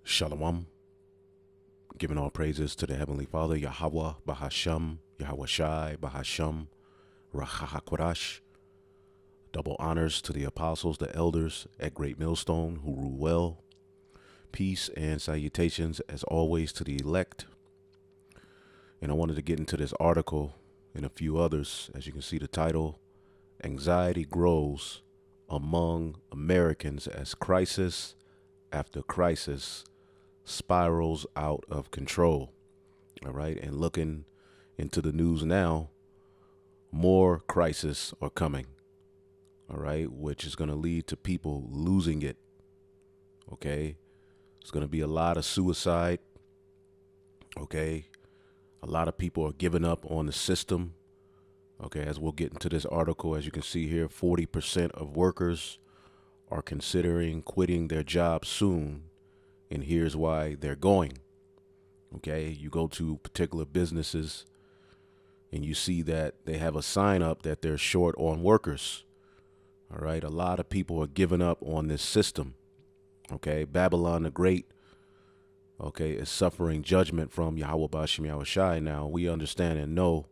Shalom, giving all praises to the Heavenly Father, Yahweh, Bahasham, Yahweh Shai, Bahasham, Rahahakwadash. Double honors to the apostles, the elders at Great Millstone who rule well. Peace and salutations as always to the elect. And I wanted to get into this article and a few others. As you can see the title, Anxiety Grows Among Americans as Crisis After Crisis Spirals Out of Control. All right. And looking into the news now, more crises are coming. All right. Which is going to lead to people losing it. Okay. There's going to be a lot of suicide. Okay. A lot of people are giving up on the system. Okay. As we'll get into this article, as you can see here, 40% of workers are considering quitting their jobs soon. And here's why they're going. Okay, you go to particular businesses and you see that they have a sign up that they're short on workers. All right, a lot of people are giving up on this system. Okay, Babylon the Great, okay, is suffering judgment from Yahweh Bashim Yahweh Shai. Now, we understand and know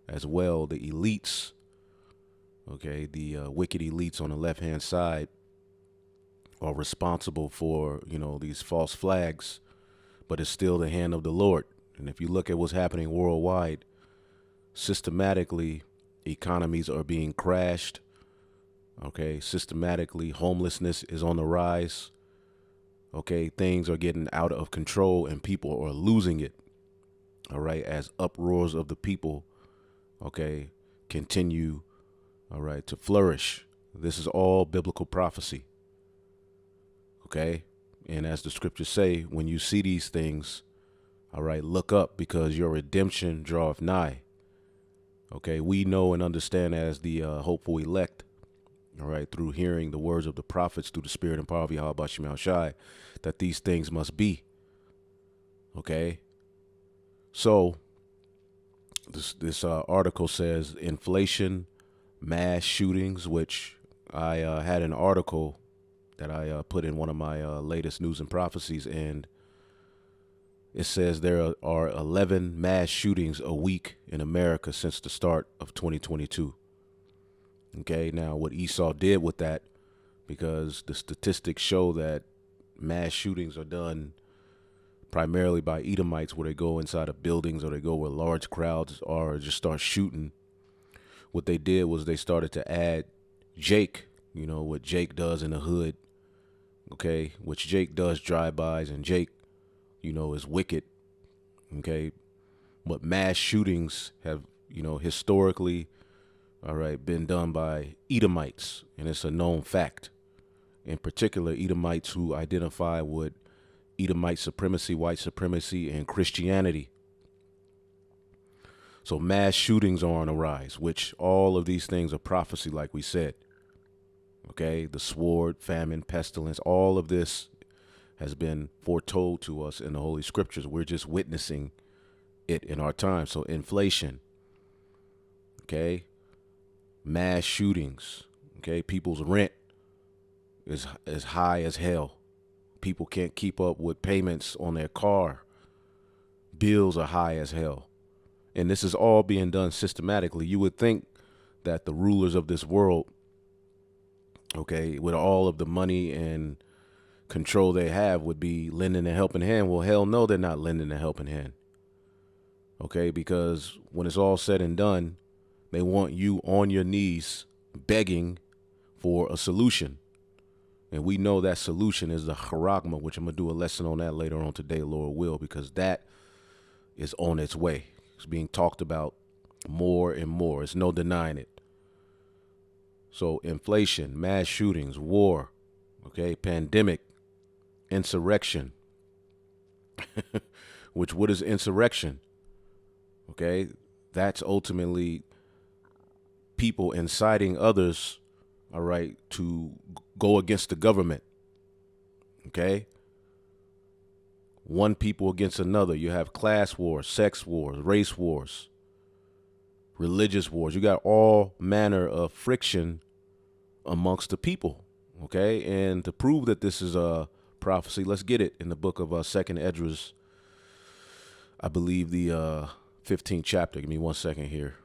as well the elites, okay, the wicked elites on the left-hand side are responsible for, these false flags, but it's still the hand of the Lord. And if you look at what's happening worldwide, systematically, economies are being crashed. Okay, systematically, homelessness is on the rise. Okay, things are getting out of control and people are losing it. All right, as uproars of the people, okay, continue, all right, to flourish. This is all biblical prophecy. Okay, and as the scriptures say, when you see these things, all right, look up because your redemption draweth nigh. Okay, we know and understand as the hopeful elect, all right, through hearing the words of the prophets through the spirit and power of Yahweh Bashim Shai, that these things must be. Okay, so this article says inflation, mass shootings, which I had an article that I put in one of my latest news and prophecies, and it says there are 11 mass shootings a week in America since the start of 2022. Okay, now what Esau did with that, because the statistics show that mass shootings are done primarily by Edomites, where they go inside of buildings or they go where large crowds are, or just start shooting. What they did was they started to add Jake, what Jake does in the hood. Okay, which Jake does drive-bys, and Jake, is wicked. Okay, but mass shootings have, historically, all right, been done by Edomites, and it's a known fact. In particular, Edomites who identify with Edomite supremacy, white supremacy, and Christianity. So mass shootings are on the rise, which all of these things are prophecy, like we said. Okay, the sword, famine, pestilence, all of this has been foretold to us in the Holy Scriptures. We're just witnessing it in our time. So inflation, okay, mass shootings, okay, people's rent is high as hell. People can't keep up with payments on their car. Bills are high as hell. And this is all being done systematically. You would think that the rulers of this world, okay, with all of the money and control they have, would be lending a helping hand. Well, hell no, they're not lending a helping hand. Okay, because when it's all said and done, they want you on your knees begging for a solution. And we know that solution is the charagma, which I'm going to do a lesson on that later on today, Lord will, because that is on its way. It's being talked about more and more. It's no denying it. So inflation, mass shootings, war, okay, pandemic, insurrection, which what is insurrection? Okay, that's ultimately people inciting others, all right, to go against the government. Okay, one people against another. You have class wars, sex wars, race wars, religious wars. You got all manner of friction amongst the people. Okay, and to prove that this is a prophecy. Let's get it in the book of Second Esdras. I believe the 15th chapter. Give me 1 second here.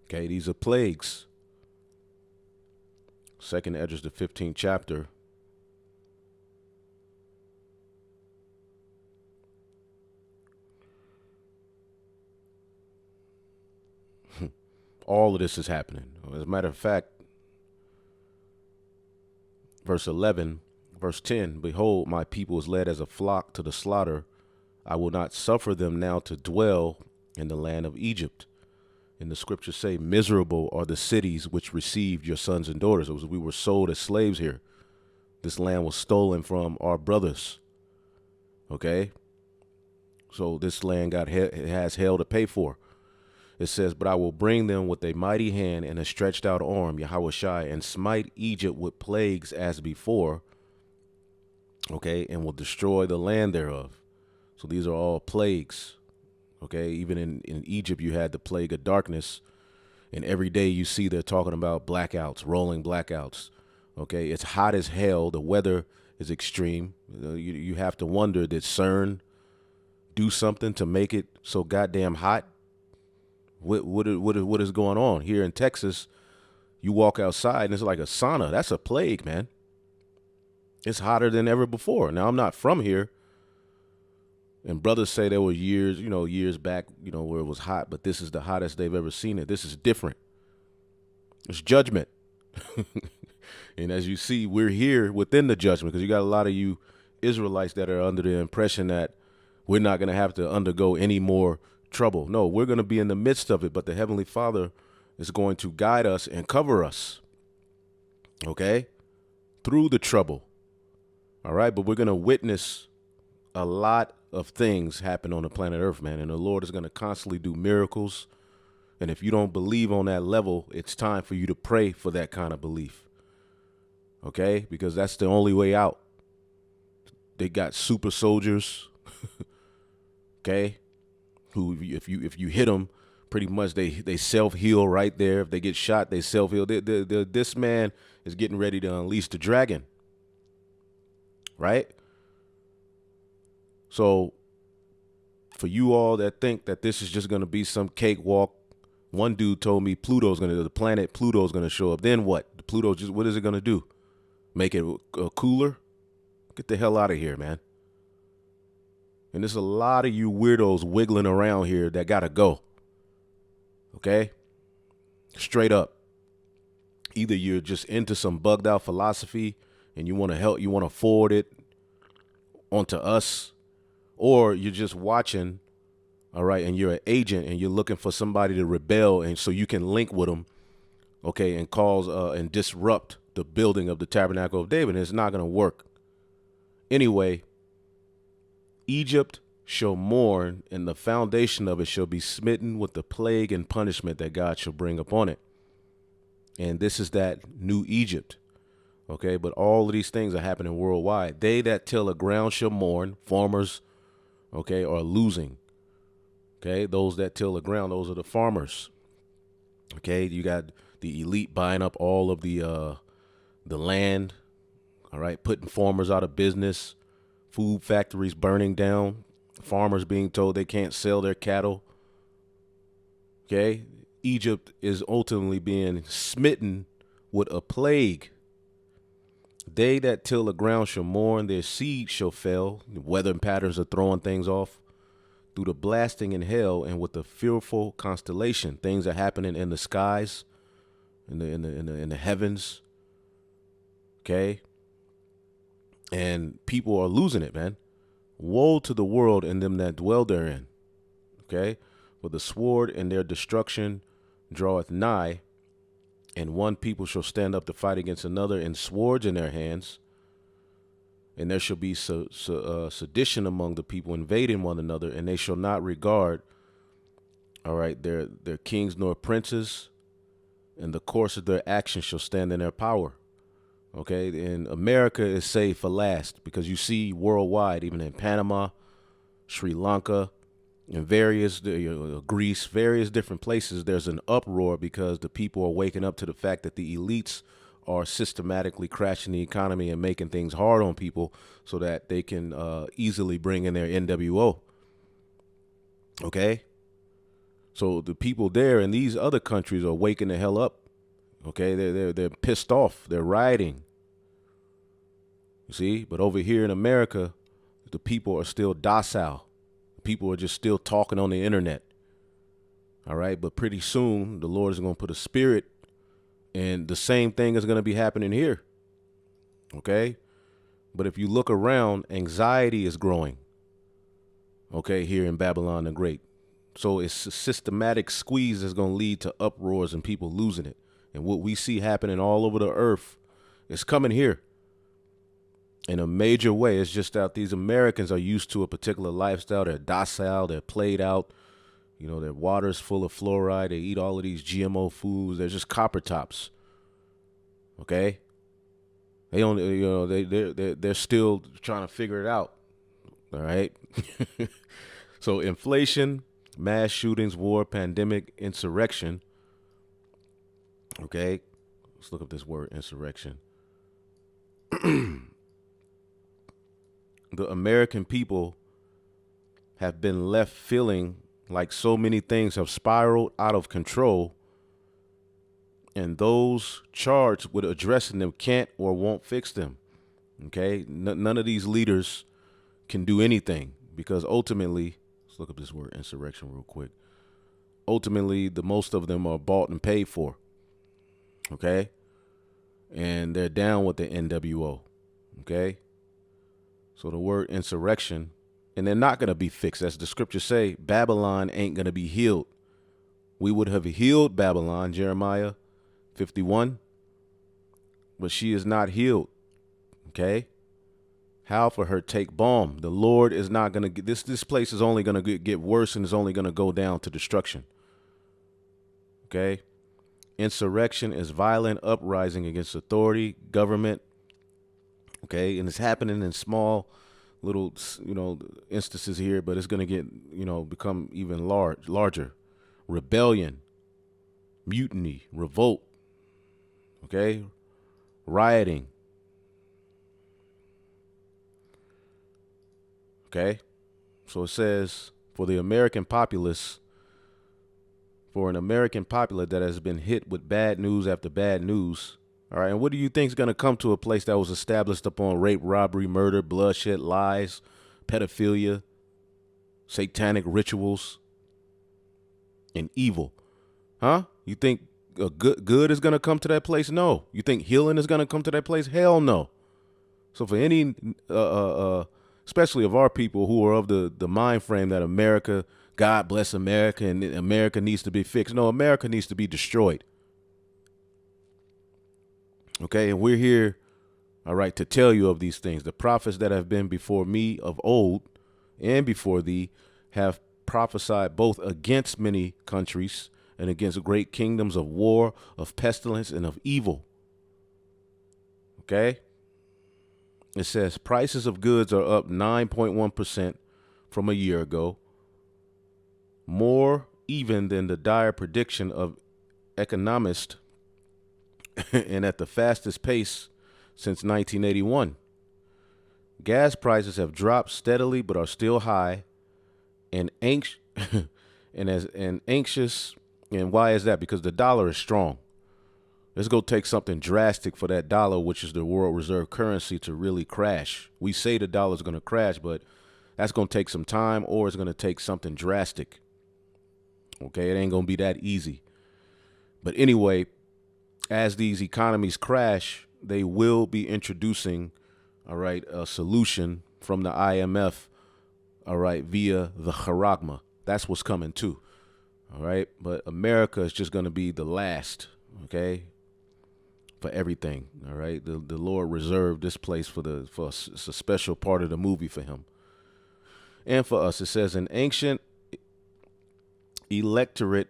Okay, these are plagues. Second Esdras, the 15th chapter. All of this is happening. As a matter of fact, verse 11, verse 10, behold, my people is led as a flock to the slaughter. I will not suffer them now to dwell in the land of Egypt. And the scriptures say, miserable are the cities which received your sons and daughters. It was, we were sold as slaves here. This land was stolen from our brothers. Okay? So this land has hell to pay for. It says, but I will bring them with a mighty hand and a stretched out arm, Yahushai, and smite Egypt with plagues as before, okay, and will destroy the land thereof. So these are all plagues, okay? Even in Egypt, you had the plague of darkness, and every day you see they're talking about blackouts, rolling blackouts, okay? It's hot as hell. The weather is extreme. You have to wonder, did CERN do something to make it so goddamn hot? What is going on here in Texas? You walk outside and it's like a sauna. That's a plague, man. It's hotter than ever before. Now, I'm not from here, and brothers say there were years back, where it was hot, but this is the hottest they've ever seen it. This is different. It's judgment. And as you see, we're here within the judgment, because you got a lot of you Israelites that are under the impression that we're not going to have to undergo any more trouble. No, we're going to be in the midst of it, but the Heavenly Father is going to guide us and cover us, okay, through the trouble. All right, but we're going to witness a lot of things happen on the planet Earth, man, and the Lord is going to constantly do miracles. And if you don't believe on that level, it's time for you to pray for that kind of belief, okay, because that's the only way out. They got super soldiers, okay, who if you hit them, pretty much they self-heal right there. If they get shot, they self-heal. This man is getting ready to unleash the dragon, right? So for you all that think that this is just going to be some cakewalk, one dude told me the planet Pluto's going to show up. Then what? What is it going to do? Make it cooler? Get the hell out of here, man. And there's a lot of you weirdos wiggling around here that got to go. Okay? Straight up. Either you're just into some bugged out philosophy and you want to forward it onto us, or you're just watching, all right, and you're an agent and you're looking for somebody to rebel and so you can link with them, okay, and cause and disrupt the building of the Tabernacle of David. And it's not going to work. Anyway, Egypt shall mourn, and the foundation of it shall be smitten with the plague and punishment that God shall bring upon it. And this is that new Egypt. Okay, but all of these things are happening worldwide. They that till the ground shall mourn. Farmers, okay, are losing. Okay, those that till the ground, those are the farmers. Okay, you got the elite buying up all of the land. All right, putting farmers out of business. Food factories burning down, farmers being told they can't sell their cattle. Okay, Egypt is ultimately being smitten with a plague. They that till the ground shall mourn, their seed shall fail. The weather patterns are throwing things off through the blasting in hell, and with the fearful constellation. Things are happening in the skies, in the heavens. Okay. And people are losing it, man. Woe to the world and them that dwell therein. Okay? For the sword and their destruction draweth nigh, and one people shall stand up to fight against another, and swords in their hands. And there shall be sedition among the people, invading one another, and they shall not regard, all right, their kings nor princes, and the course of their actions shall stand in their power. Okay, and America is saved for last, because you see worldwide, even in Panama, Sri Lanka, in various Greece, various different places, there's an uproar because the people are waking up to the fact that the elites are systematically crashing the economy and making things hard on people so that they can easily bring in their NWO. Okay? So the people there in these other countries are waking the hell up. Okay? They're pissed off. They're rioting. You see? But over here in America, the people are still docile. People are just still talking on the internet. All right? But pretty soon, the Lord is going to put a spirit, and the same thing is going to be happening here. Okay? But if you look around, anxiety is growing. Okay, here in Babylon the Great. So it's a systematic squeeze that's going to lead to uproars and people losing it. And what we see happening all over the earth is coming here in a major way. It's just that these Americans are used to a particular lifestyle. They're docile. They're played out. You know, their water's full of fluoride. They eat all of these GMO foods. They're just copper tops. Okay? They only, you know, they're still trying to figure it out. All right? So inflation, mass shootings, war, pandemic, insurrection. Okay? Let's look up this word, insurrection. The American people have been left feeling like so many things have spiraled out of control, and those charged with addressing them can't or won't fix them. Okay? None of these leaders can do anything because ultimately, let's look up this word insurrection real quick. Ultimately, the most of them are bought and paid for. Okay? And they're down with the NWO. Okay? So the word insurrection, and they're not going to be fixed. As the scriptures say, Babylon ain't going to be healed. We would have healed Babylon, Jeremiah 51, but she is not healed. Okay? How for her take balm? The Lord is not going to get this place is only going to get worse and is only going to go down to destruction. Okay? Insurrection is violent uprising against authority, government. Okay? And it's happening in small little, instances here, but it's going to get, become even larger. Rebellion, mutiny, revolt. Okay? Rioting. Okay, so it says for an American populace that has been hit with bad news after bad news. All right, and what do you think is going to come to a place that was established upon rape, robbery, murder, bloodshed, lies, pedophilia, satanic rituals, and evil? Huh? You think a good is going to come to that place? No. You think healing is going to come to that place? Hell no. So for any especially of our people who are of the mind frame that America, God bless America, and America needs to be fixed. No, America needs to be destroyed. Okay, and we're here, all right, to tell you of these things. The prophets that have been before me of old and before thee have prophesied both against many countries and against great kingdoms of war, of pestilence, and of evil. Okay? It says prices of goods are up 9.1% from a year ago, more even than the dire prediction of economists, and at the fastest pace since 1981. Gas prices have dropped steadily but are still high, and anxious. And why is that? Because the dollar is strong. Let's go take something drastic for that dollar, which is the world reserve currency, to really crash. We say the dollar is going to crash, but that's going to take some time, or it's going to take something drastic. Okay, it ain't going to be that easy. But anyway, as these economies crash, they will be introducing, all right, a solution from the IMF, all right, via the charagma. That's what's coming too. All right, but America is just going to be the last, okay, for everything. All right, the Lord reserved this place it's a special part of the movie for him and for us. It says an ancient electorate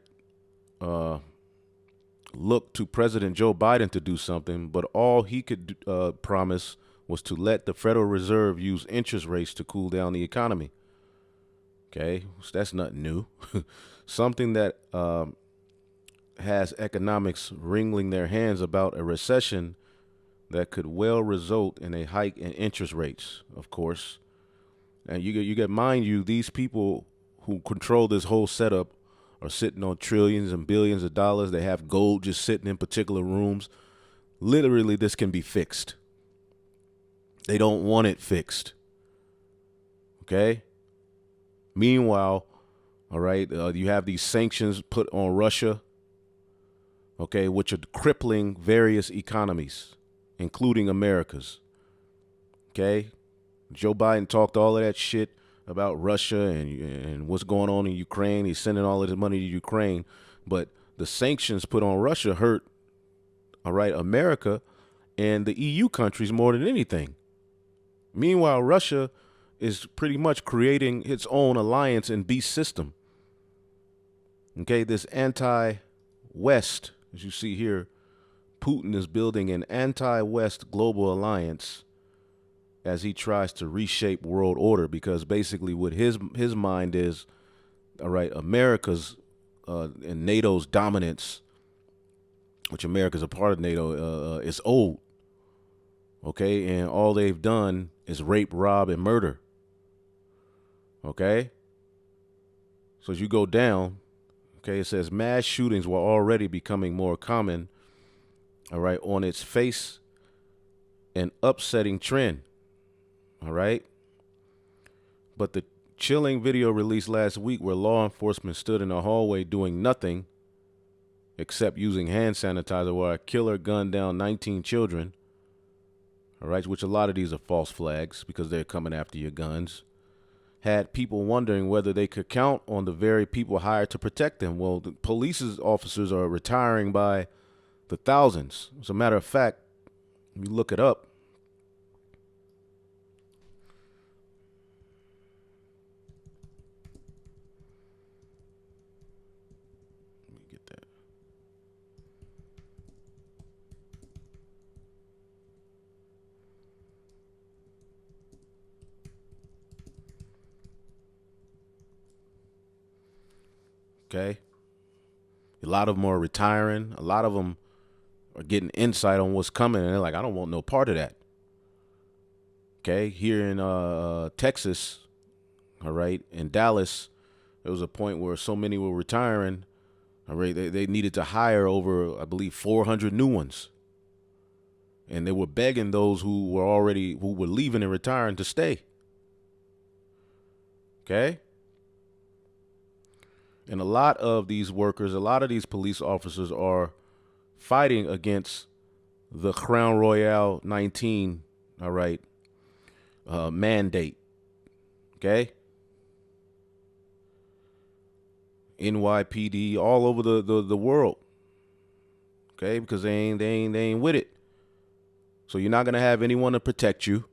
looked to President Joe Biden to do something, but all he could promise was to let the Federal Reserve use interest rates to cool down the economy. Okay, so that's nothing new. Something that has economics wringing their hands about a recession that could well result in a hike in interest rates, of course. And you get mind you, these people who control this whole setup are sitting on trillions and billions of dollars. They have gold just sitting in particular rooms. Literally, this can be fixed. They don't want it fixed. Okay? Meanwhile, all right, you have these sanctions put on Russia, okay, which are crippling various economies, including America's. Okay? Joe Biden talked all of that shit about Russia and what's going on in Ukraine. He's sending all of his money to Ukraine. But the sanctions put on Russia hurt, all right, America and the EU countries more than anything. Meanwhile, Russia is pretty much creating its own alliance and beast system. Okay, this anti-West, as you see here, Putin is building an anti-West global alliance as he tries to reshape world order, because basically what his mind is, all right, America's and NATO's dominance, which America's a part of NATO, is old. Okay, and all they've done is rape, rob, and murder. Okay, so as you go down, okay, it says mass shootings were already becoming more common, all right, on its face, an upsetting trend, all right. But the chilling video released last week where law enforcement stood in a hallway doing nothing except using hand sanitizer while a killer gunned down 19 children, all right, which a lot of these are false flags because they're coming after your guns, had people wondering whether they could count on the very people hired to protect them. Well, the police officers are retiring by the thousands. As a matter of fact, if you look it up, let me get that. Okay. A lot of them are retiring. A lot of them are getting insight on what's coming, and they're like, I don't want no part of that. Okay. Here in Texas, all right, in Dallas, there was a point where so many were retiring, all right, they needed to hire over, I believe, 400 new ones. And they were begging those who were leaving and retiring to stay. Okay. And a lot of these workers, a lot of these police officers are fighting against the Crown Royale 19, all right, mandate. Okay. NYPD all over the world. Okay. Because they ain't with it. So you're not going to have anyone to protect you.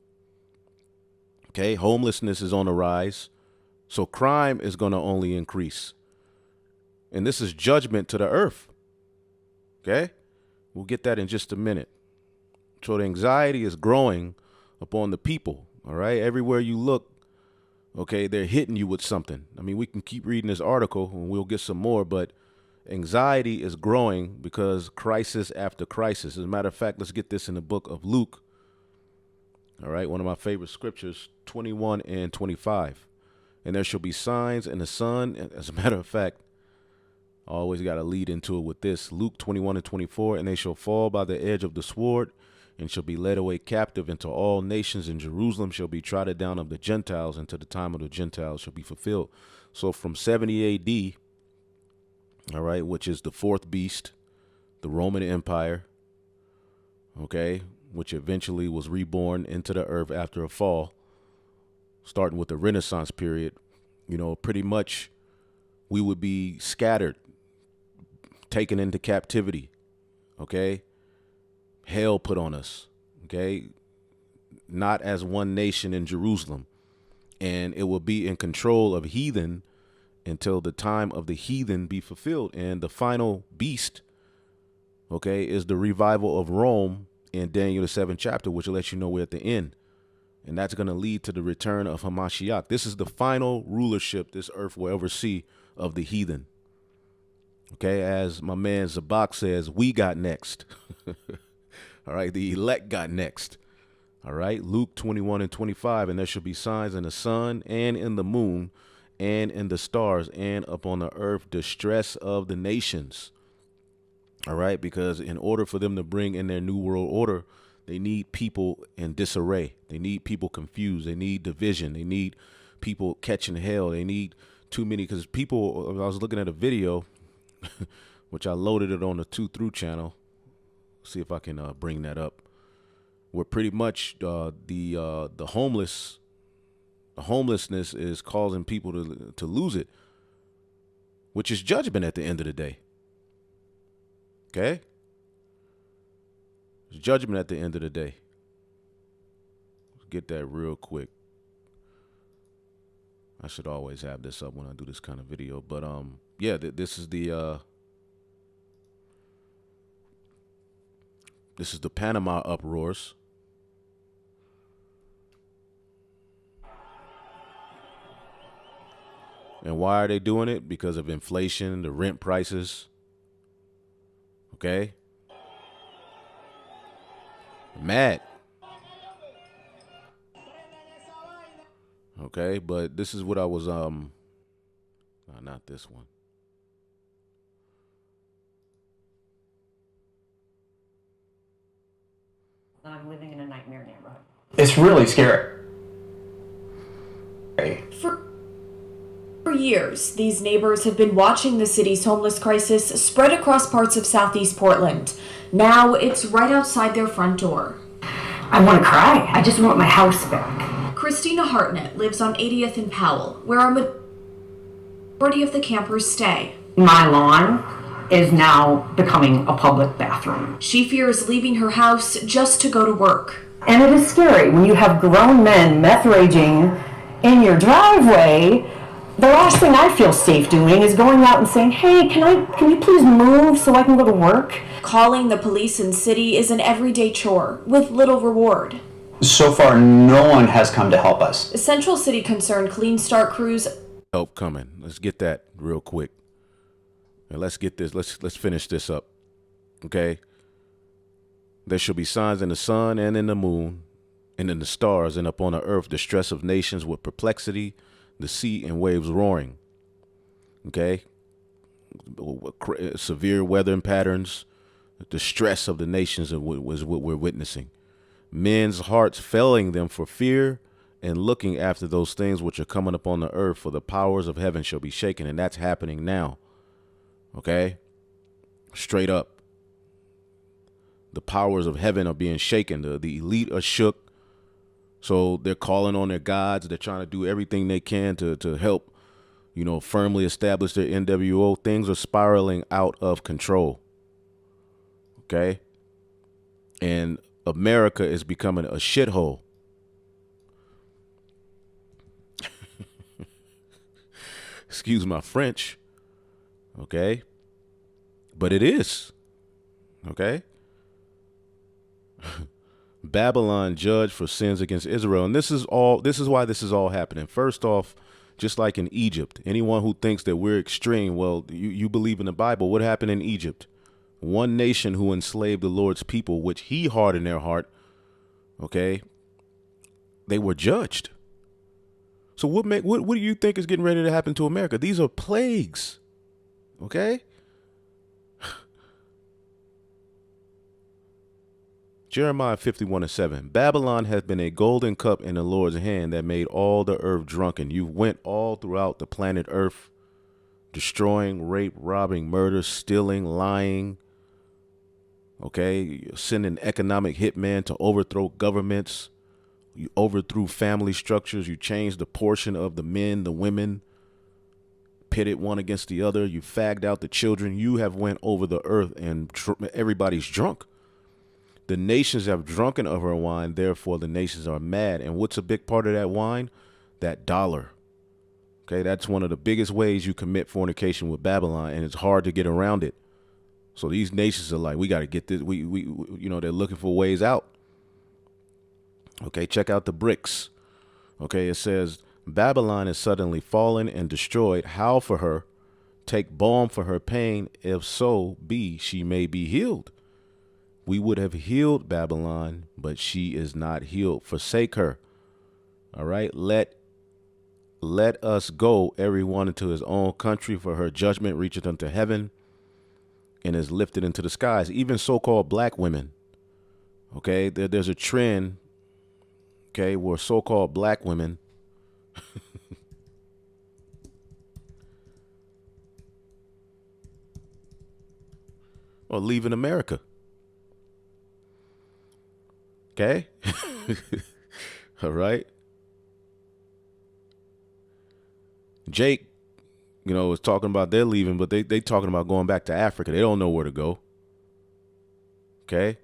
Okay. Homelessness is on the rise. So crime is going to only increase. And this is judgment to the earth. Okay? We'll get that in just a minute. So the anxiety is growing upon the people. All right? Everywhere you look, okay, they're hitting you with something. I mean, we can keep reading this article and we'll get some more, but anxiety is growing because crisis after crisis. As a matter of fact, let's get this in the book of Luke. All right? One of my favorite scriptures, 21 and 25. And there shall be signs in the sun. As a matter of fact, I always got to lead into it with this. Luke 21 and 24, and they shall fall by the edge of the sword and shall be led away captive into all nations, and Jerusalem shall be trodden down of the Gentiles until the time of the Gentiles shall be fulfilled. So from 70 AD, all right, which is the fourth beast, the Roman Empire, okay, which eventually was reborn into the earth after a fall, starting with the Renaissance period, you know, pretty much we would be scattered, taken into captivity, okay? Hell put on us, okay? Not as one nation in Jerusalem. And it will be in control of heathen until the time of the heathen be fulfilled. And the final beast, okay, is the revival of Rome in Daniel the 7th chapter, which will let you know we're at the end. And that's going to lead to the return of Hamashiach. This is the final rulership this earth will ever see of the heathen. Okay, as my man Zabak says, we got next. All right, the elect got next. All right, Luke 21:25, and there shall be signs in the sun and in the moon and in the stars and upon the earth distress of the nations. All right, because in order for them to bring in their new world order, they need people in disarray. They need people confused. They need division. They need people catching hell. They need too many, because people, I was looking at a video, which I loaded it on the 2 Through channel. See if I can bring that up. Where pretty much the homelessness is causing people to lose it, which is judgment at the end of the day. Okay? It's judgment at the end of the day. Let's get that real quick. I should always have this up when I do this kind of video, but yeah, this is the Panama uproars. And why are they doing it? Because of inflation, the rent prices. Okay? Mad. Okay, but this is what I was not this one. I'm living in a nightmare neighborhood. It's really scary. For years, these neighbors have been watching the city's homeless crisis spread across parts of southeast Portland. Now it's right outside their front door. I want to cry. I just want my house back. Christina Hartnett lives on 80th and Powell, where a majority of the campers stay. My lawn is now becoming a public bathroom. She fears leaving her house just to go to work. And it is scary when you have grown men meth raging in your driveway. The last thing I feel safe doing is going out and saying, hey, can you please move so I can go to work? Calling the police in city is an everyday chore with little reward. So far, no one has come to help us. Central City Concern Clean Start crews. Help coming. Let's get that real quick. And let's get this. Let's finish this up. Okay. There shall be signs in the sun and in the moon and in the stars and upon the earth, distress of nations with perplexity, the sea and waves roaring. Okay. Severe weather patterns, the stress of the nations was what we're witnessing. Men's hearts failing them for fear and looking after those things which are coming upon the earth, for the powers of heaven shall be shaken. And that's happening now. Okay. Straight up. The powers of heaven are being shaken. The elite are shook. So they're calling on their gods. They're trying to do everything they can to help, firmly establish their NWO. Things are spiraling out of control. Okay. And America is becoming a shithole. Excuse my French. Okay. But it is. Okay. Babylon judged for sins against Israel. And this is why this is all happening. First off, just like in Egypt, anyone who thinks that we're extreme, well, you believe in the Bible. What happened in Egypt? One nation who enslaved the Lord's people, which he hardened their heart. Okay. They were judged. So what do you think is getting ready to happen to America? These are plagues. Okay. Jeremiah 51:7. Babylon has been a golden cup in the Lord's hand that made all the earth drunken. You went all throughout the planet earth, destroying, rape, robbing, murder, stealing, lying. Okay. Sending economic hitmen to overthrow governments. You overthrew family structures. You changed the portion of the men, the women, pitted one against the other. You fagged out the children. You have went over the earth and everybody's drunk. The nations have drunken of her wine, therefore the nations are mad. And what's a big part of that wine? That dollar. Okay, that's one of the biggest ways you commit fornication with Babylon, and it's hard to get around it. So these nations are like, we got to get this. They're looking for ways out. Okay, check out the bricks. Okay, it says, Babylon is suddenly fallen and destroyed. Howl for her. Take balm for her pain. If so be she may be healed. We would have healed Babylon, but she is not healed. Forsake her. All right, let us go, everyone into his own country, for her judgment reacheth unto heaven and is lifted into the skies. Even so-called black women. Okay, there's a trend, okay, where so-called black women are leaving America. Okay? All right? Jake, was talking about they're leaving, but they talking about going back to Africa. They don't know where to go. Okay?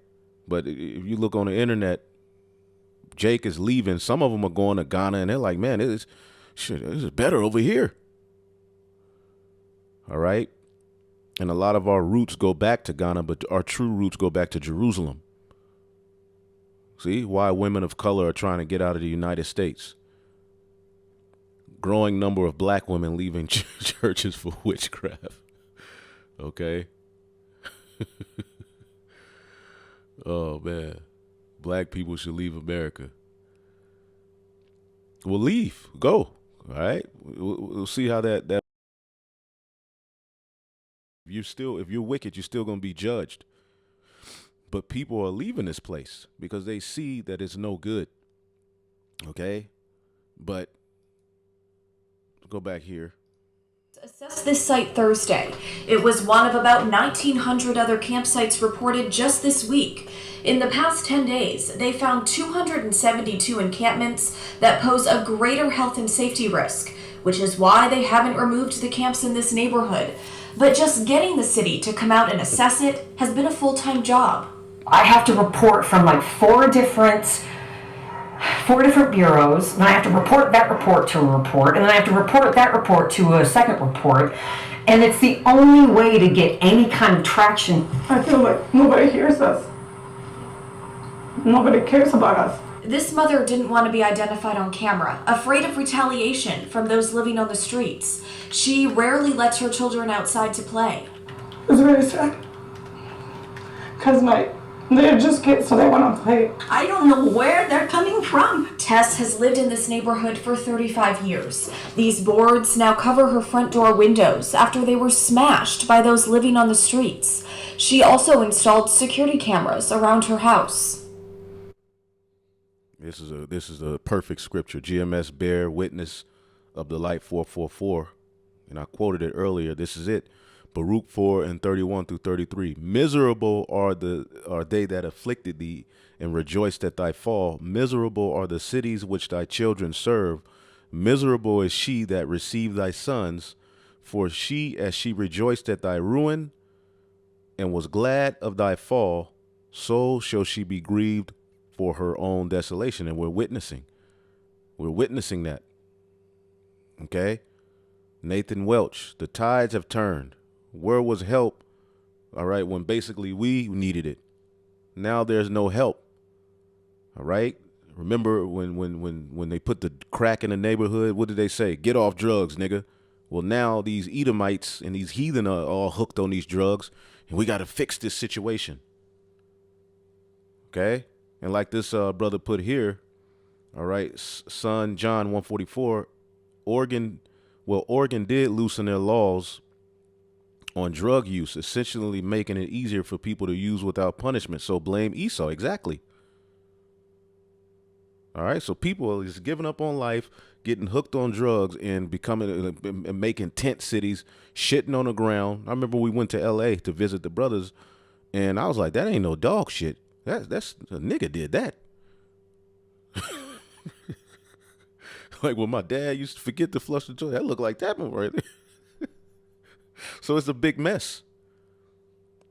But if you look on the internet, Jake is leaving. Some of them are going to Ghana, and they're like, man, this is better over here. All right? And a lot of our roots go back to Ghana, but our true roots go back to Jerusalem. See why women of color are trying to get out of the United States. Growing number of black women leaving churches for witchcraft. Okay? Oh, man. Black people should leave America. Well, leave. Go. All right? We'll see how that if you're wicked, you're still going to be judged. But people are leaving this place because they see that it's no good. Okay? But go back here. Assessed this site Thursday. It was one of about 1,900 other campsites reported just this week. In the past 10 days, they found 272 encampments that pose a greater health and safety risk, which is why they haven't removed the camps in this neighborhood. But just getting the city to come out and assess it has been a full-time job. I have to report from like four different bureaus, and I have to report that report to a report, and then I have to report that report to a second report, and it's the only way to get any kind of traction. I feel like nobody hears us. Nobody cares about us. This mother didn't want to be identified on camera, afraid of retaliation from those living on the streets. She rarely lets her children outside to play. It's very sad. Because they're just kids, so they want to play. I don't know where they're coming from. Tess has lived in this neighborhood for 35 years. These boards now cover her front door windows after they were smashed by those living on the streets. She also installed security cameras around her house. This is a perfect scripture. GMS bear witness of the light 444. And I quoted it earlier. This is it. Baruch 4:31-33. Miserable are they that afflicted thee, and rejoiced at thy fall. Miserable are the cities which thy children serve. Miserable is she that received thy sons, for she, as she rejoiced at thy ruin, and was glad of thy fall, so shall she be grieved for her own desolation. And we're witnessing that. Okay? Nathan Welch, the tides have turned. Where was help? All right, when basically we needed it. Now there's no help. All right? Remember when they put the crack in the neighborhood, what did they say? Get off drugs, nigga. Well, now these Edomites and these heathen are all hooked on these drugs, and we got to fix this situation. Okay? And like this brother put here, all right, son John 144, Oregon did loosen their laws on drug use, essentially making it easier for people to use without punishment. So blame Esau. Exactly. All right. So people are just giving up on life, getting hooked on drugs, and and making tent cities, shitting on the ground. I remember we went to LA to visit the brothers, and I was like, that ain't no dog shit. That's a nigga did that. Like when my dad used to forget to flush the toilet, that looked like that one right there. So it's a big mess.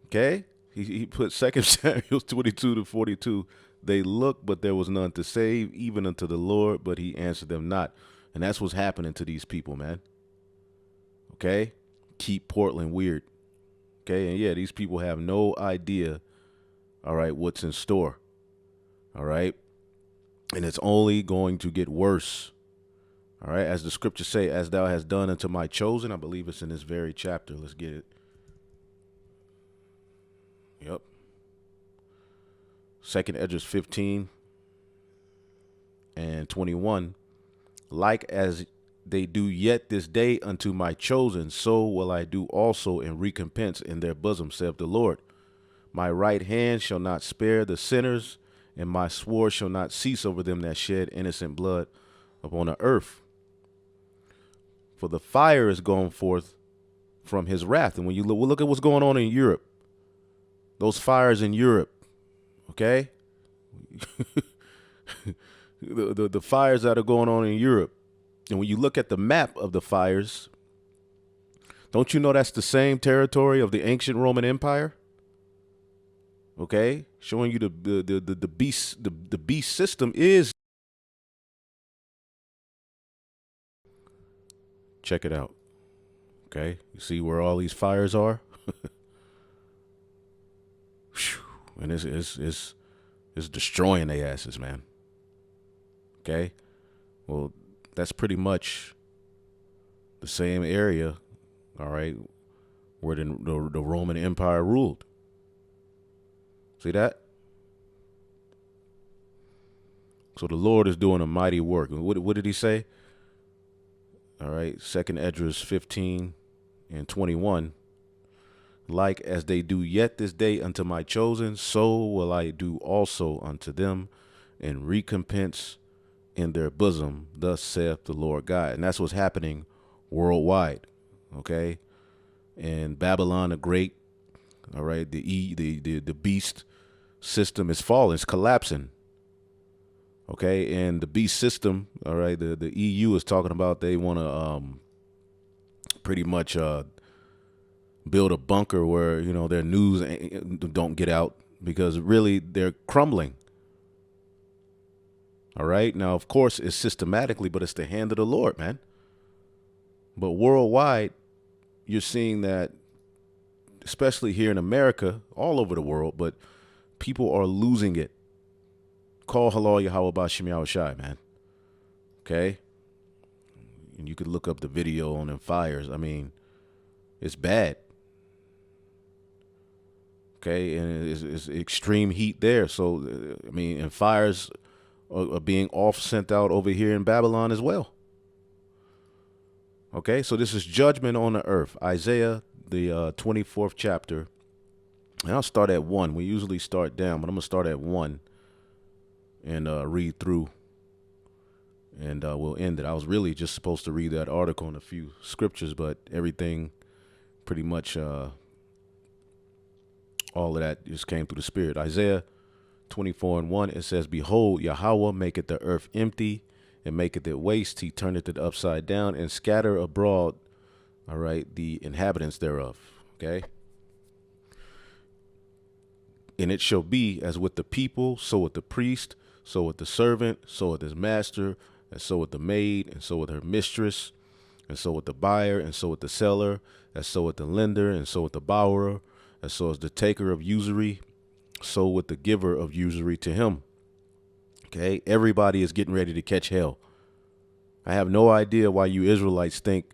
Okay? He put 2 Samuel 22-42. They looked, but there was none to save, even unto the Lord, but he answered them not. And that's what's happening to these people, man. Okay? Keep Portland weird. Okay? And yeah, these people have no idea, all right, what's in store. All right? And it's only going to get worse. All right. As the scriptures say, as thou hast done unto my chosen. I believe it's in this very chapter. Let's get it. Yep. 2nd Esdras 15 and 21. Like as they do yet this day unto my chosen, so will I do also in recompense in their bosom, saith the Lord. My right hand shall not spare the sinners, and my sword shall not cease over them that shed innocent blood upon the earth. For the fire is gone forth from his wrath. And when you look at what's going on in Europe, those fires in Europe, okay? the fires that are going on in Europe. And when you look at the map of the fires, don't you know that's the same territory of the ancient Roman Empire? Okay, showing you the beast system is. Check it out. Okay, you see where all these fires are, and it's destroying their asses, man. Okay, well, that's pretty much the same area, all right, where the Roman Empire ruled. See that? So the Lord is doing a mighty work. What did he say? All right, 2nd Esdras 15 and 21. Like as they do yet this day unto my chosen, so will I do also unto them in recompense in their bosom, thus saith the Lord God. And that's what's happening worldwide, okay? And Babylon the Great, all right, the beast system is falling, it's collapsing. Okay, and the beast system, all right, the EU is talking about they want to pretty much build a bunker where, you know, their news don't get out, because really they're crumbling. All right, now, of course, it's systematically, but it's the hand of the Lord, man. But worldwide, you're seeing that, especially here in America, all over the world, but people are losing it. Call halal Yahweh Bashim Yahushai, man. Okay? And you could look up the video on them fires. I mean, it's bad. Okay? And it's extreme heat there. So, I mean, and fires are being sent out over here in Babylon as well. Okay? So this is judgment on the earth. Isaiah, the 24th chapter. And I'll start at 1. We usually start down, but I'm going to start at 1. And read through, and we'll end it. I was really just supposed to read that article and a few scriptures, but everything pretty much, all of that just came through the Spirit. Isaiah 24 and 1, it says, Behold, Yahweh maketh the earth empty, and maketh it waste. He turneth it upside down, and scatter abroad, all right, the inhabitants thereof. Okay? And it shall be as with the people, so with the priest, so with the servant, so with his master, and so with the maid, and so with her mistress, and so with the buyer, and so with the seller, and so with the lender, and so with the borrower, and so as the taker of usury, so with the giver of usury to him. Okay, everybody is getting ready to catch hell. I have no idea why you Israelites think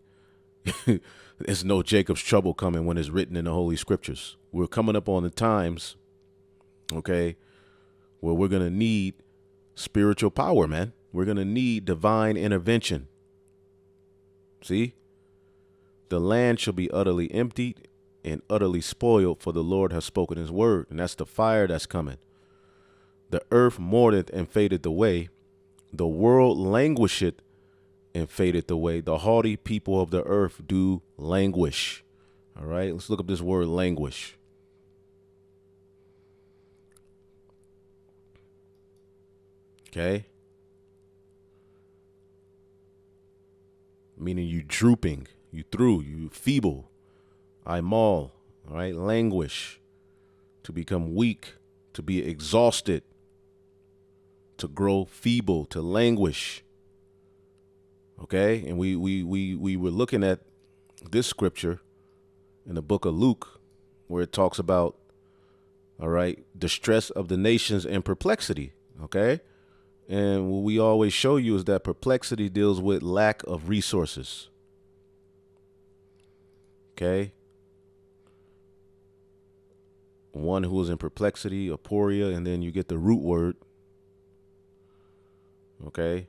there's no Jacob's trouble coming when it's written in the Holy Scriptures. We're coming up on the times, okay, where we're going to need spiritual power, man. We're going to need divine intervention. See? The land shall be utterly emptied and utterly spoiled, for the Lord has spoken his word. And that's the fire that's coming. The earth mourneth and fadeth away. The world languisheth and fadeth away. The haughty people of the earth do languish. All right, let's look up this word languish. Okay. Meaning you drooping, you through, you feeble. I'm all right. Languish, to become weak, to be exhausted, to grow feeble, to languish. Okay. And we were looking at this scripture in the book of Luke, where it talks about, all right, distress of the nations and perplexity. Okay. And what we always show you is that perplexity deals with lack of resources. Okay? One who is in perplexity, aporia, and then you get the root word. Okay?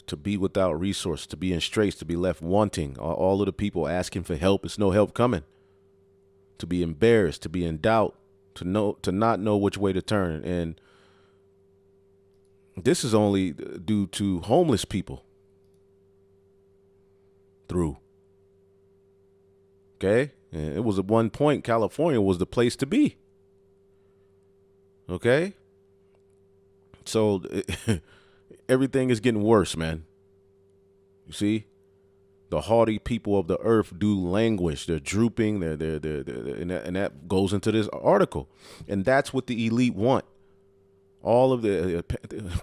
To be without resource, to be in straits, to be left wanting. All of the people asking for help, it's no help coming. To be embarrassed, to be in doubt, to not know which way to turn. And this is only due to homeless people. Okay? And it was at one point, California was the place to be. Okay? So everything is getting worse, man. You see? The haughty people of the earth do languish. They're drooping. And that goes into this article. And that's what the elite want. All of the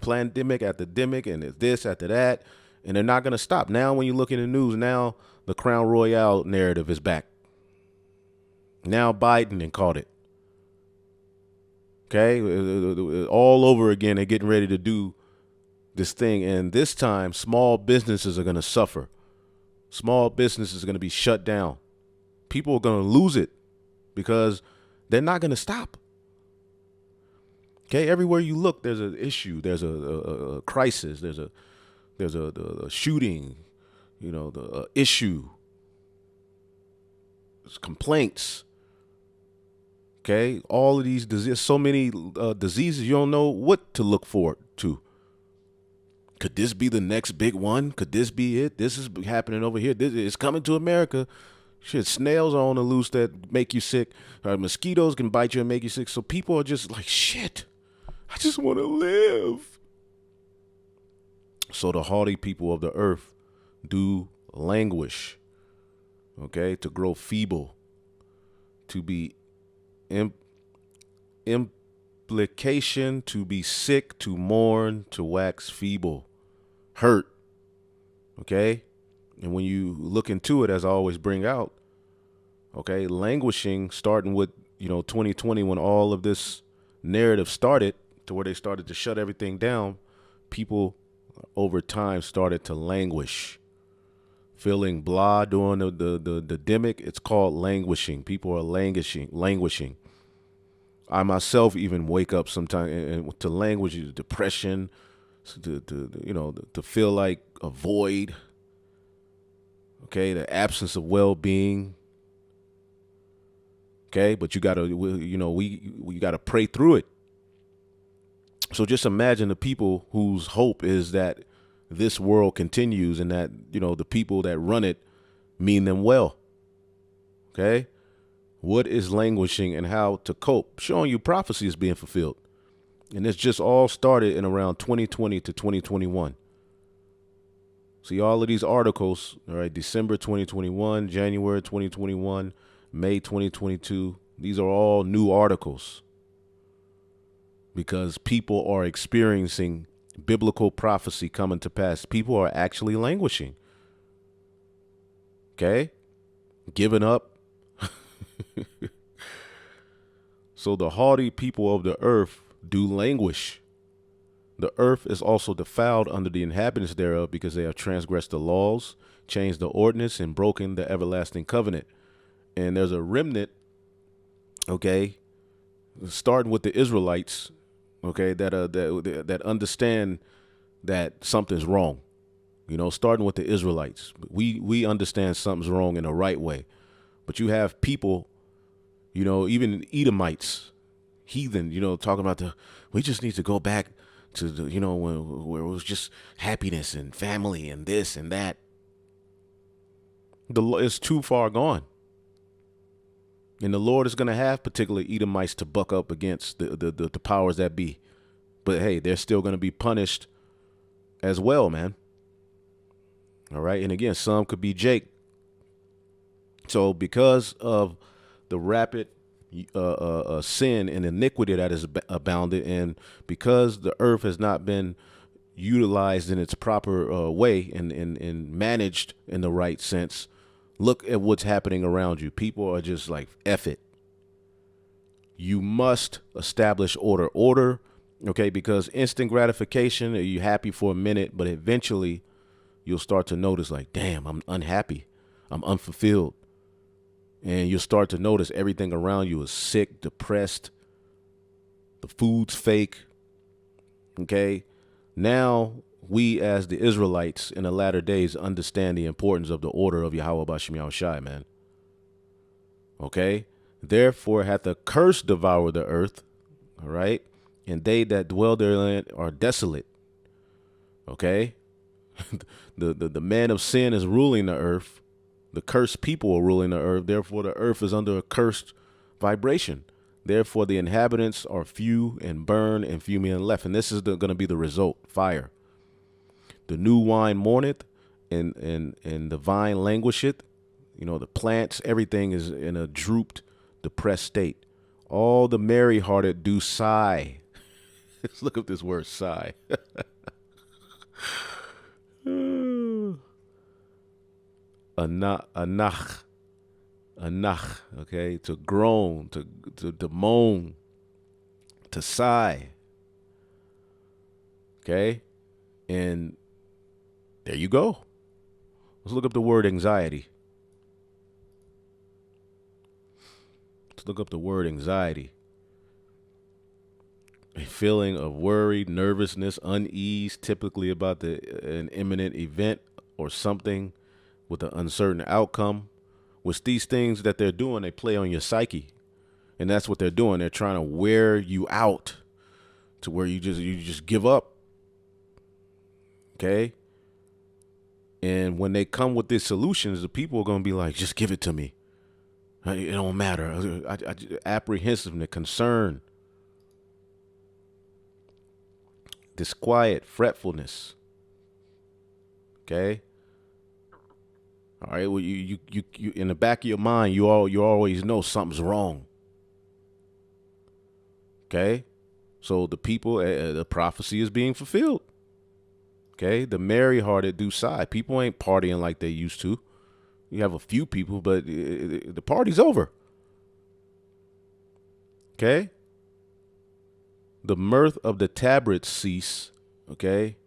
pandemic after demic and this after that. And they're not going to stop. Now, when you look in the news, now the Crown Royale narrative is back. Now Biden and caught it. Okay? All over again, they're getting ready to do this thing. And this time, small businesses are going to suffer. Small businesses are going to be shut down. People are going to lose it because they're not going to stop. Okay, everywhere you look, there's an issue. There's a crisis. There's a shooting. You know, the issue. There's complaints. Okay, all of these diseases, so many diseases, you don't know what to look forward to. Could this be the next big one? Could this be it? This is happening over here. This is coming to America. Shit, snails are on the loose that make you sick. Mosquitoes can bite you and make you sick. So people are just like, shit, I just want to live. So the haughty people of the earth do languish, okay, to grow feeble, to be implication, to be sick, to mourn, to wax feeble. Hurt. Okay. And when you look into it, as I always bring out, okay, languishing, starting with, 2020, when all of this narrative started to where they started to shut everything down, people over time started to languish, feeling blah during the demic. It's called languishing. People are languishing. I myself even wake up sometimes and to languish, depression, to feel like a void. Okay, the absence of well-being. Okay, but you gotta, we gotta pray through it. So just imagine the people whose hope is that this world continues and that, the people that run it mean them well. Okay, what is languishing and how to cope? Showing you prophecy is being fulfilled. And it's just all started in around 2020 to 2021. See all of these articles, all right, December 2021, January 2021, May 2022. These are all new articles because people are experiencing biblical prophecy coming to pass. People are actually languishing. Okay? Giving up. So the haughty people of the earth do languish. The earth is also defiled under the inhabitants thereof because they have transgressed the laws, changed the ordinance, and broken the everlasting covenant. And there's a remnant, okay, starting with the Israelites, okay, that understand that something's wrong. Starting with the Israelites. We understand something's wrong in the right way. But you have people, even Edomites, heathen, talking about we just need to go back to the, where it was just happiness and family and this and that. It's too far gone. And the Lord is going to have particular Edomites to buck up against the powers that be. But hey, they're still going to be punished as well, man. All right. And again, some could be Jake. So because of the rapid sin and iniquity that is abounded, and because the earth has not been utilized in its proper way and managed in the right sense, look at what's happening around you. People are just like, F it. You must establish order. Order Okay, because instant gratification, you're happy for a minute, but eventually you'll start to notice like, damn, I'm unhappy. I'm unfulfilled. And you'll start to notice everything around you is sick, depressed. The food's fake. Okay. Now we as the Israelites in the latter days understand the importance of the order of Yahweh Bashem Yahushai, man. Okay. Therefore hath a curse devoured the earth. All right. And they that dwell therein are desolate. Okay. The man of sin is ruling the earth. The cursed people are ruling the earth. Therefore, the earth is under a cursed vibration. Therefore, the inhabitants are few and burn and few men left. And this is going to be the result, fire. The new wine mourneth and the vine languisheth. You know, the plants, everything is in a drooped, depressed state. All the merry-hearted do sigh. Let's look up this word, sigh. Anach, okay, to groan, to moan, to sigh, okay, and there you go. Let's look up the word anxiety. Let's look up the word anxiety. A feeling of worry, nervousness, unease, typically about an imminent event or something with an uncertain outcome. With these things that they're doing, they play on your psyche. And that's what they're doing. They're trying to wear you out to where you just give up. Okay? And when they come with these solutions, the people are going to be like, just give it to me. It don't matter. Apprehensiveness, concern, disquiet, fretfulness. Okay? All right, well, you in the back of your mind, you always know something's wrong. Okay, so the people, the prophecy is being fulfilled. Okay, the merry-hearted do sigh. People ain't partying like they used to. You have a few people, but the party's over. Okay, the mirth of the tabrets cease. Okay.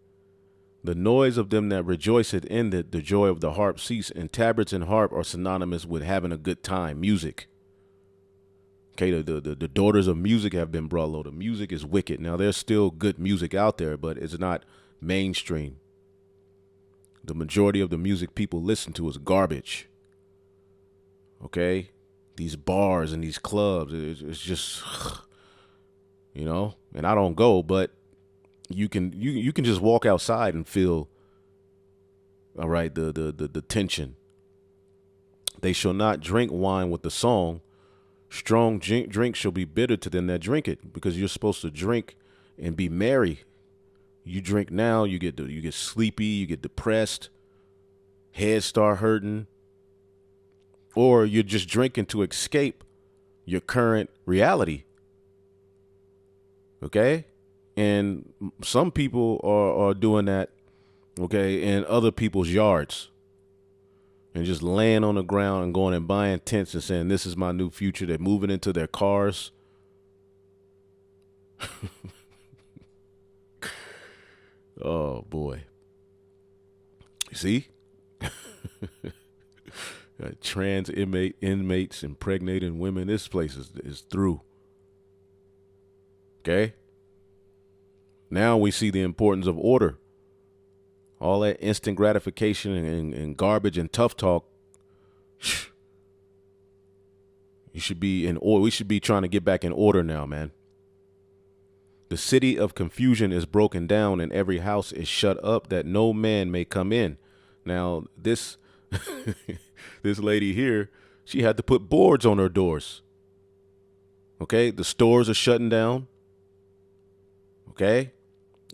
The noise of them that rejoiceth in the joy of the harp cease. And tabrets and harp are synonymous with having a good time, music. Okay, the daughters of music have been brought low. The music is wicked. Now, there's still good music out there, but it's not mainstream. The majority of the music people listen to is garbage. Okay, these bars and these clubs, it's just, you know, and I don't go, but you can just walk outside and feel, all right, the tension. They shall not drink wine with the song. Strong drink shall be bitter to them that drink it, because you're supposed to drink and be merry. You drink now, you get sleepy, you get depressed, head start hurting, or you're just drinking to escape your current reality. Okay? And some people are doing that, okay, in other people's yards and just laying on the ground and going and buying tents and saying, this is my new future. They're moving into their cars. Oh, boy. You see? Trans inmates impregnating women. This place is through. Okay? Now we see the importance of order. All that instant gratification and garbage and tough talk. You should be in order. We should be trying to get back in order now, man. The city of confusion is broken down and every house is shut up that no man may come in. Now, this this lady here, she had to put boards on her doors. Okay, the stores are shutting down. Okay,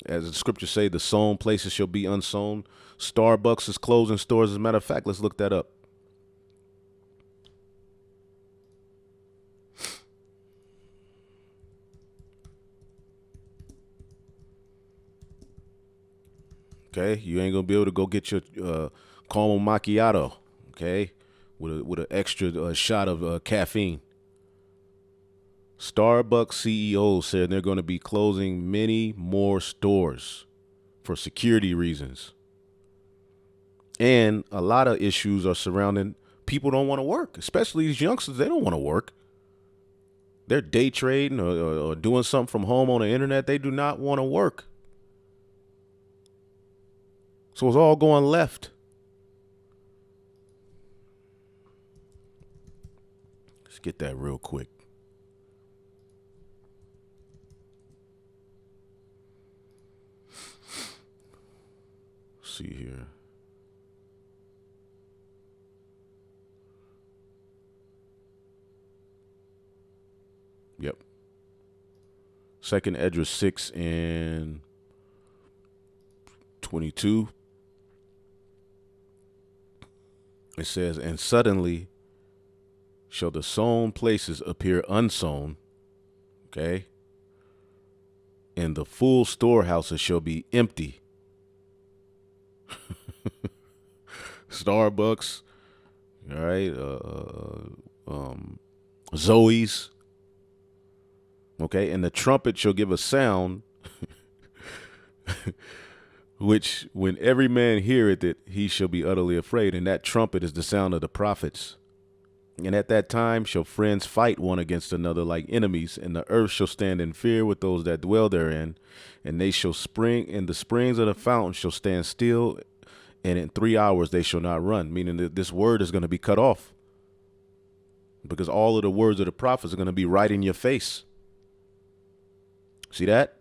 as the scriptures say, the sown places shall be unsown. Starbucks is closing stores. As a matter of fact, let's look that up. Okay, you ain't gonna be able to go get your caramel macchiato. Okay, with an extra shot of caffeine. Starbucks CEO said they're going to be closing many more stores for security reasons. And a lot of issues are surrounding people don't want to work, especially these youngsters. They don't want to work. They're day trading or doing something from home on the internet. They do not want to work. So it's all going left. Let's get that real quick. See here. Yep. Second Esdras 6 and 22. It says, and suddenly shall the sown places appear unsown. Okay. And the full storehouses shall be empty. Starbucks, all right, Zoe's, okay, and the trumpet shall give a sound, which when every man heareth it, he shall be utterly afraid, and that trumpet is the sound of the prophets. And at that time shall friends fight one against another like enemies, and the earth shall stand in fear with those that dwell therein, and they shall spring, and the springs of the fountain shall stand still, and in 3 hours they shall not run, meaning that this word is going to be cut off because all of the words of the prophets are going to be right in your face. See that?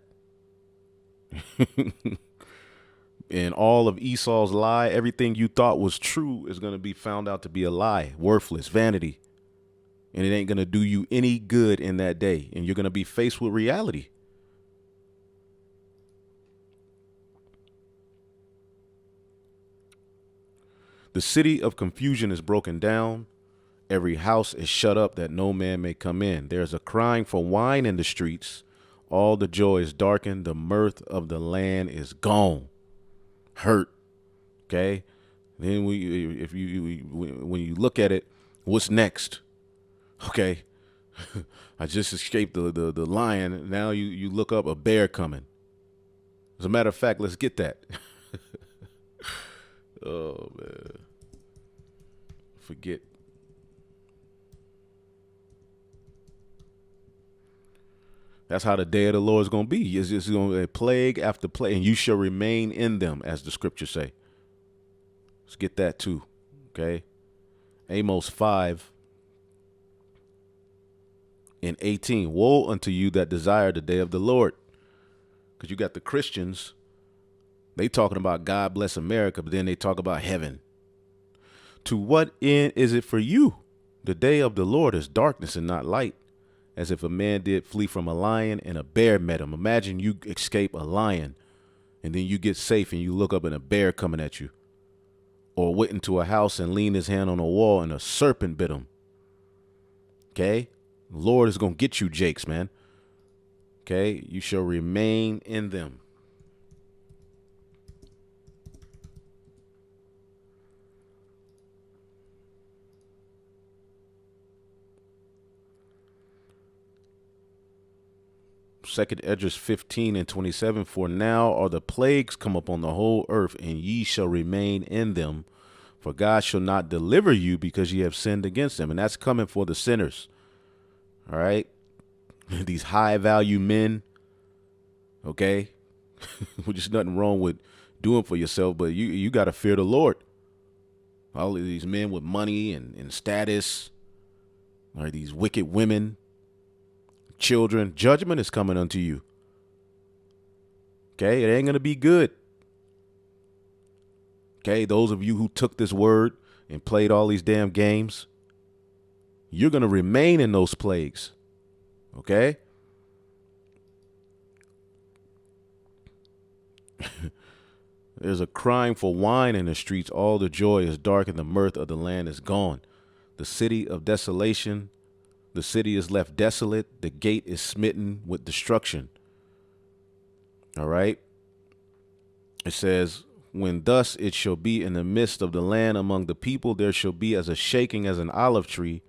And all of Esau's lie, everything you thought was true is going to be found out to be a lie, worthless, vanity. And it ain't going to do you any good in that day. And you're going to be faced with reality. The city of confusion is broken down. Every house is shut up that no man may come in. There's a crying for wine in the streets. All the joy is darkened. The mirth of the land is gone. Hurt. Okay. Then when you look at it, what's next? Okay. I just escaped the lion. Now you look up a bear coming. As a matter of fact, let's get that. Oh man. Forget. That's how the day of the Lord is going to be. It's just going to be plague after plague, and you shall remain in them, as the scriptures say. Let's get that too. Okay. Amos 5 and 18. Woe unto you that desire the day of the Lord. Because you got the Christians, they talking about God bless America, but then they talk about heaven. To what end is it for you? The day of the Lord is darkness and not light. As if a man did flee from a lion and a bear met him. Imagine you escape a lion and then you get safe and you look up and a bear coming at you. Or went into a house and leaned his hand on a wall and a serpent bit him. Okay? The Lord is going to get you, Jakes, man. Okay? You shall remain in them. Second Esdras 15 and 27. For now are the plagues come upon the whole earth, and ye shall remain in them. For God shall not deliver you because ye have sinned against him. And that's coming for the sinners. All right. These high value men. Okay. Which is nothing wrong with doing for yourself, but you got to fear the Lord. All of these men with money and status. All right, these wicked women. Children, judgment is coming unto you. Okay, it ain't going to be good. Okay, those of you who took this word and played all these damn games, you're going to remain in those plagues. Okay? There's a crying for wine in the streets. All the joy is dark and the mirth of the land is gone. The city of desolation. The city is left desolate. The gate is smitten with destruction. All right. It says, when thus it shall be in the midst of the land among the people, there shall be as a shaking as an olive tree.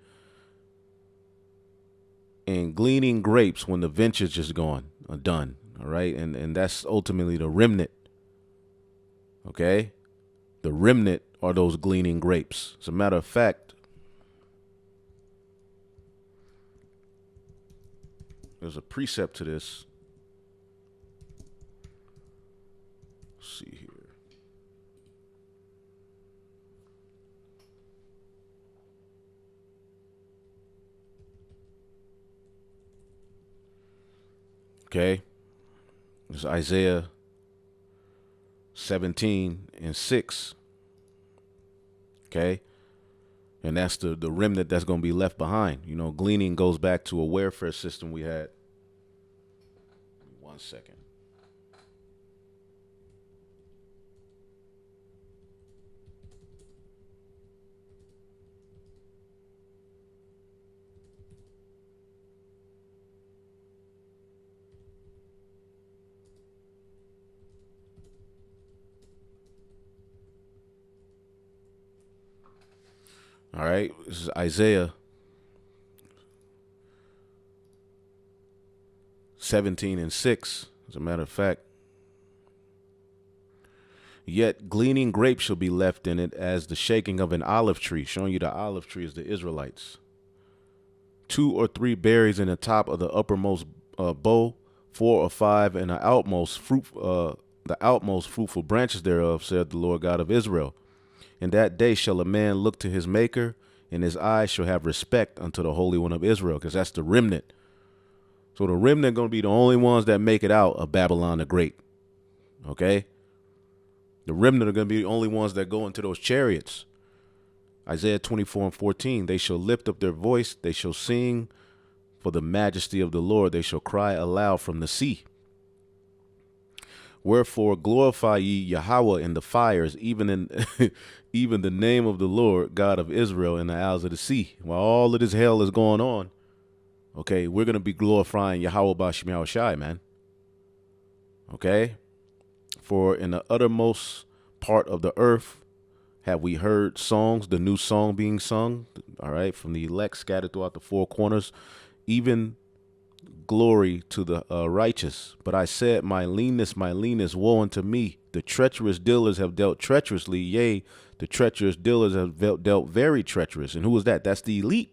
and gleaning grapes when the vintage is gone, done. All right. And that's ultimately the remnant. Okay. The remnant are those gleaning grapes. As a matter of fact, there's a precept to this. Let's see here. Okay. It's Isaiah 17:6. Okay. And that's the remnant that's going to be left behind. You know, gleaning goes back to a welfare system we had. 1 second. All right. This is Isaiah 17:6. As a matter of fact, yet gleaning grapes shall be left in it as the shaking of an olive tree, showing you the olive tree is the Israelites. 2 or 3 berries in the top of the uppermost bow, 4 or 5 in the outmost fruitful branches thereof, said the Lord God of Israel. In that day shall a man look to his maker, and his eyes shall have respect unto the Holy One of Israel, because that's the remnant. So the remnant going to be the only ones that make it out of Babylon the Great. Okay? The remnant are going to be the only ones that go into those chariots. Isaiah 24:14, they shall lift up their voice, they shall sing for the majesty of the Lord, they shall cry aloud from the sea. Wherefore glorify ye Yahweh in the fires, even in even the name of the Lord God of Israel in the isles of the sea. While all of this hell is going on, okay, we're going to be glorifying Yahweh B'Shem Yahweh Shai, man. Okay? For in the uttermost part of the earth have we heard songs, the new song being sung, all right, from the elect scattered throughout the 4 corners, even glory to the righteous. But I said, my leanness, woe unto me. The treacherous dealers have dealt treacherously. Yea, the treacherous dealers have dealt very treacherous. And who is that? That's the elite.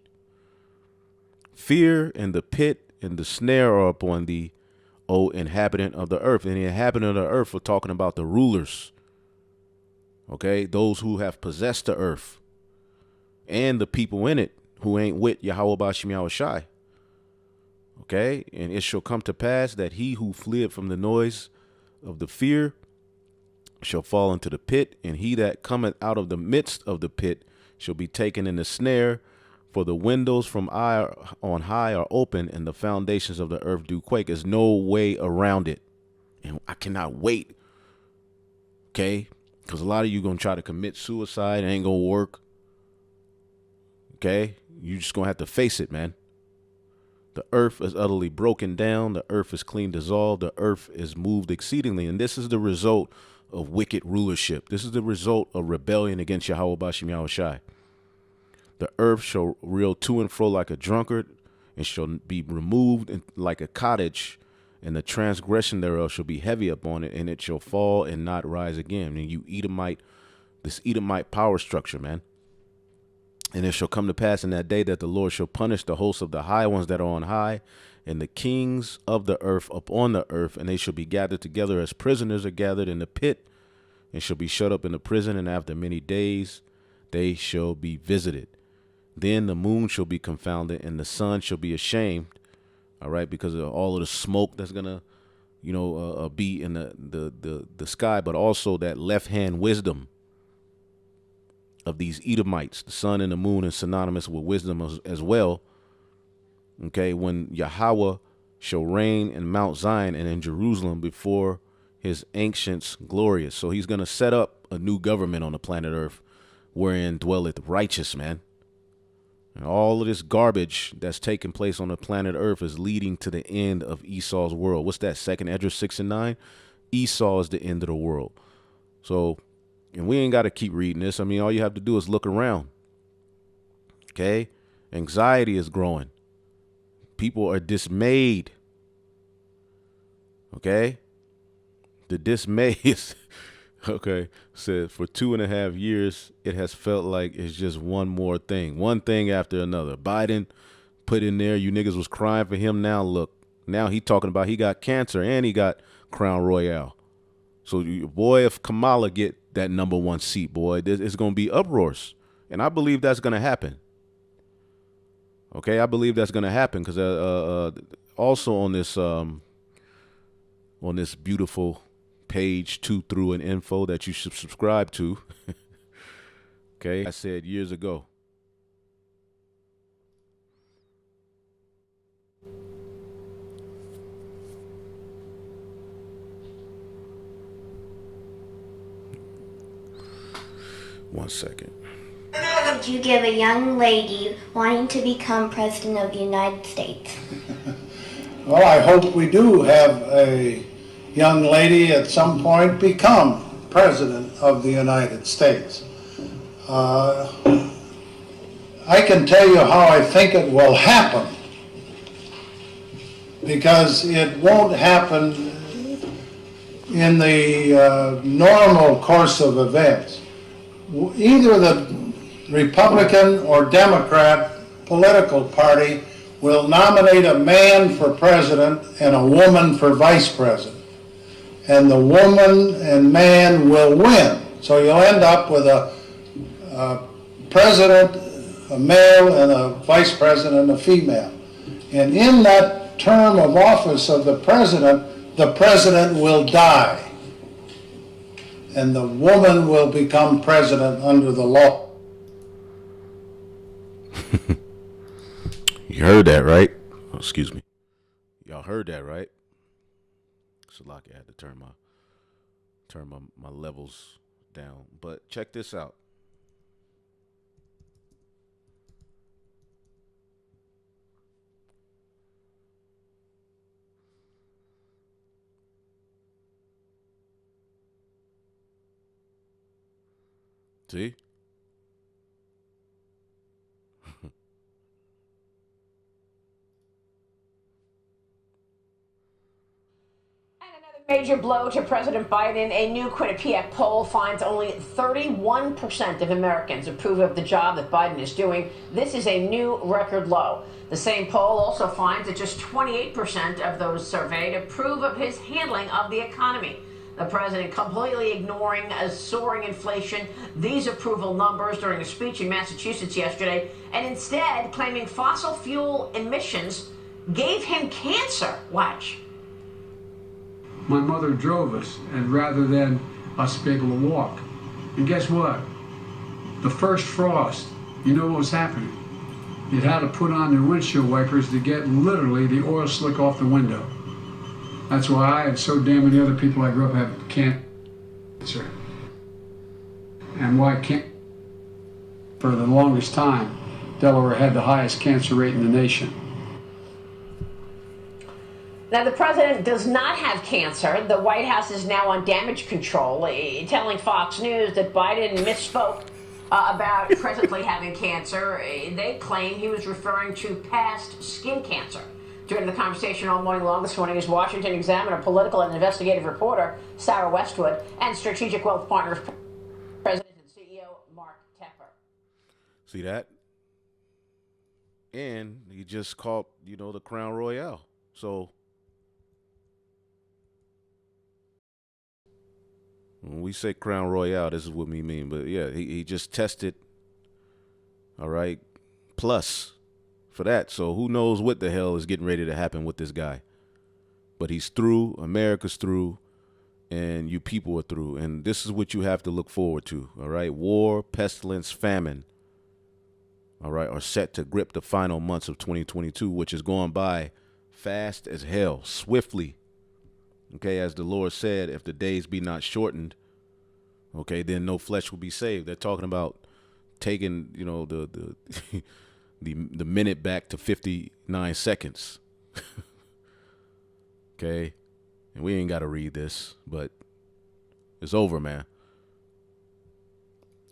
Fear and the pit and the snare are upon thee, O inhabitant of the earth. And the inhabitant of the earth, we're talking about the rulers. Okay, those who have possessed the earth and the people in it who ain't with Yahweh B'Shem Yahweh Shai. Okay, and it shall come to pass that he who fled from the noise of the fear shall fall into the pit, and he that cometh out of the midst of the pit shall be taken in the snare. For the windows from on high are open, and the foundations of the earth do quake. There's no way around it, and I cannot wait. Okay, because a lot of you gonna try to commit suicide. It ain't gonna work. Okay, you just gonna have to face it, man. The earth is utterly broken down. The earth is clean dissolved. The earth is moved exceedingly. And this is the result of wicked rulership. This is the result of rebellion against Yahweh B'Shem Yahweh Shai. The earth shall reel to and fro like a drunkard, and shall be removed like a cottage, and the transgression thereof shall be heavy upon it, and it shall fall and not rise again. And you Edomite, this Edomite power structure, man. And it shall come to pass in that day that the Lord shall punish the hosts of the high ones that are on high, and the kings of the earth upon the earth, and they shall be gathered together as prisoners are gathered in the pit, and shall be shut up in the prison, and after many days they shall be visited. Then the moon shall be confounded, and the sun shall be ashamed, all right, because of all of the smoke that's gonna, be in the sky, but also that left hand wisdom of these Edomites. The sun and the moon is synonymous with wisdom as well. Okay, when Yahweh shall reign in Mount Zion and in Jerusalem before his ancients glorious. So he's going to set up a new government on the planet Earth wherein dwelleth righteous, man. And all of this garbage that's taking place on the planet Earth is leading to the end of Esau's world. What's that? 2 Esdras 6:9. Esau is the end of the world. So, and we ain't got to keep reading this. I mean, all you have to do is look around. Okay? Anxiety is growing. people are dismayed. Okay? The dismay is, okay, said for 2.5 years, it has felt like it's just one more thing. One thing after another. Biden put in there, you niggas was crying for him. Now look, now he talking about he got cancer and he got Crown Royale. So, boy, if Kamala get that #1 seat, boy, it's going to be uproars. And I believe that's going to happen. Okay, I believe that's going to happen because also on this beautiful page 2 through and info that you should subscribe to. Okay, I said years ago. One second. What would you give a young lady wanting to become President of the United States? Well, I hope we do have a young lady at some point become President of the United States. I can tell you how I think it will happen, because it won't happen in the normal course of events. Either the Republican or Democrat political party will nominate a man for president and a woman for vice president. And the woman and man will win. So you'll end up with a president, a male, and a vice president, a female. And in that term of office of the president will die. And the woman will become president under the law. You heard that, right? Oh, excuse me. Y'all heard that, right? So like I had to turn my levels down. But check this out. See? Major blow to President Biden. A new Quinnipiac poll finds only 31% of Americans approve of the job that Biden is doing. This is a new record low. The same poll also finds that just 28% of those surveyed approve of his handling of the economy. The president completely ignoring a soaring inflation, these approval numbers during a speech in Massachusetts yesterday, and instead claiming fossil fuel emissions gave him cancer. Watch. My mother drove us, and rather than us be able to walk. And guess what? The first frost, you know what was happening? You'd had to put on their windshield wipers to get literally the oil slick off the window. That's why I and so damn many other people I grew up have cancer. And why can't? For the longest time, Delaware had the highest cancer rate in the nation. Now, the president does not have cancer. The White House is now on damage control, telling Fox News that Biden misspoke about presently having cancer. They claim he was referring to past skin cancer. During the conversation all morning long this morning is Washington Examiner political and investigative reporter Sarah Westwood and Strategic Wealth Partners President and CEO Mark Tepper. See that? And he just caught, the Crown Royale. So when we say Crown Royale, this is what we mean. But yeah, he just tested, all right, plus for that. So who knows what the hell is getting ready to happen with this guy. But he's through, America's through, and you people are through. And this is what you have to look forward to, all right? War, pestilence, famine, all right, are set to grip the final months of 2022, which is going by fast as hell, swiftly. Okay, as the Lord said, if the days be not shortened, okay, then no flesh will be saved. They're talking about taking, the the minute back to 59 seconds. Okay, and we ain't got to read this, but it's over, man.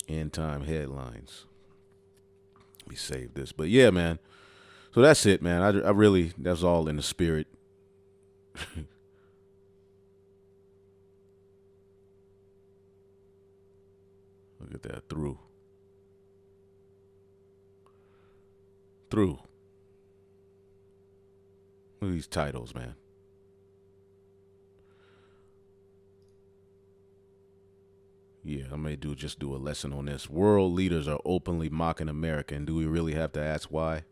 End time headlines. We saved this, but yeah, man. So that's it, man. I really, that's all in the spirit. Look at that. Through. Look at these titles, man. Yeah, I may just do a lesson on this. World leaders are openly mocking America, and do we really have to ask why?